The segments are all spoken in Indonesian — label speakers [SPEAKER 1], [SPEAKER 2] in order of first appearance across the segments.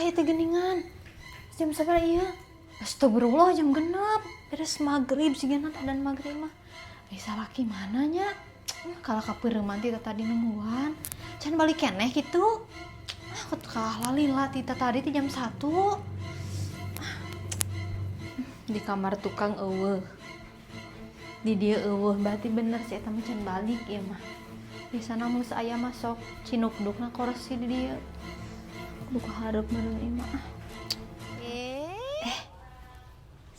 [SPEAKER 1] itu geningan. Jam sabar iya. Astagfirullah jam genep. Beres maghrib sih dan maghrib mah. Salaki mananya? Kalau kapeur manti tadi nungguan. Can balik keneh gitu. Aku kalah lila tita tadi ti jam 1. Di kamar tukang eueuh. Di dia eueuh berarti bener sih eta mah can balik ya mah. Di sana mah aya masuk cinukdukna kursi di dia. Buka hareup meureun ieu mah.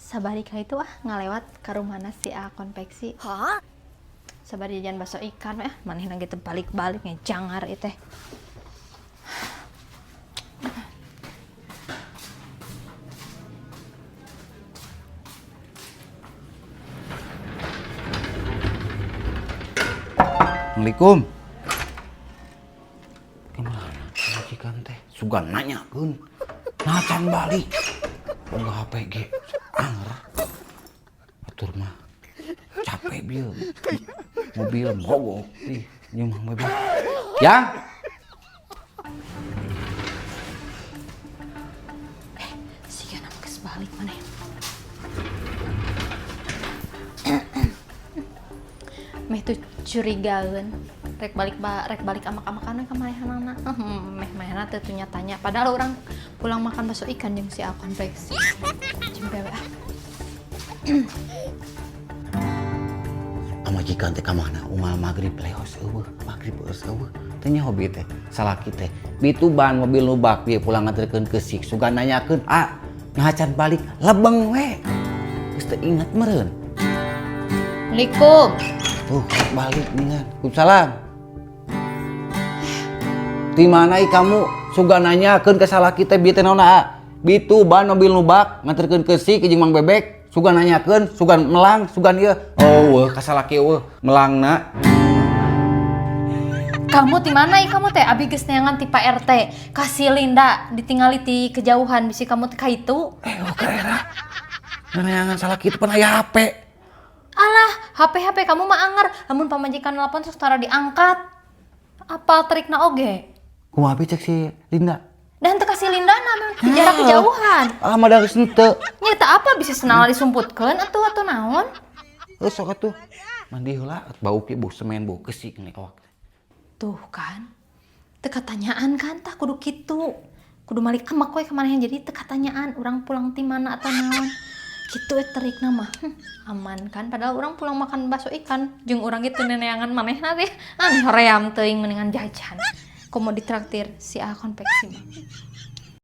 [SPEAKER 1] Sabari ka itu ngalewat ka rumahna si A konveksi.
[SPEAKER 2] Hah?
[SPEAKER 1] Sabari jajan bakso ikan manehna gitu balik-balik jangar ieu teh.
[SPEAKER 3] Assalamualaikum. Gimana majikan teh? Sugan nanyakeun. Nah can balik. Boga HP ge. Anger. Atur mah. Capek bieu. Mobil mogok ih, ieu mah bebas. Ya.
[SPEAKER 1] Siga nama geus balik maneh. Meh tuh curigaeun. Rek balik amak-amakan ka manehanana. Meh teh teu nyatanya. Padahal orang pulang makan bakso ikan jeung si A konveksi. Cimpe
[SPEAKER 3] Majikan teh ka mana? Unggal magrib leos eueuh, magrib eus eueuh. Teh nya hobi teh, salaki teh. Bitu ban mobil lubak dia pulang nganterkeun ke sik. Sugan nanyakeun, ngacan balik lebeng we. Geus teu inget meureun.
[SPEAKER 1] Assalamualaikum.
[SPEAKER 3] Tuh, balik ningan. Waalaikumsalam. Di mana kamu? Sugan nanyakeun ke salaki teh bieu teh naonna? Bitu ban mobil lubak nganterkeun ke sik jeung Mang Bebek. Sugan nanyakeun, sugan melang, sugan ieu. Oh, ka salaki eueuh, melangna.
[SPEAKER 1] Kamu di mana kamu teh? Abi geus neangan ti Pak RT. Kasih Linda ditinggali ti kejauhan bisi kamu teh ka itu.
[SPEAKER 3] Oke era. Neangan salaki teh pan aya HP.
[SPEAKER 1] Alah, HP kamu mah anger. Lamun pamajikan nelpon terus tara diangkat. Apal trikna oge?
[SPEAKER 3] Kumaha cek si Linda?
[SPEAKER 1] Dan teu kasih Linda na jarak kejauhan.
[SPEAKER 3] Mah da geus henteu.
[SPEAKER 1] Nyata apa bisa senala disumputkeun atuh naon?
[SPEAKER 3] Sok atuh. Mandi heula bau ki bau semen bau kesik nih awak.
[SPEAKER 1] Tuh kan. Teu katanyaan kan tah kudu kitu. Kudu malik amak we ka manehan jadi teu katanyaan urang pulang ti mana atawa naon. Kitu trikna mah. Aman kan padahal urang pulang makan bakso ikan jeung urang kitu neneangan manehna teh. Hoream teuing mendingan jajan. Komo ditraktir si A konveksi.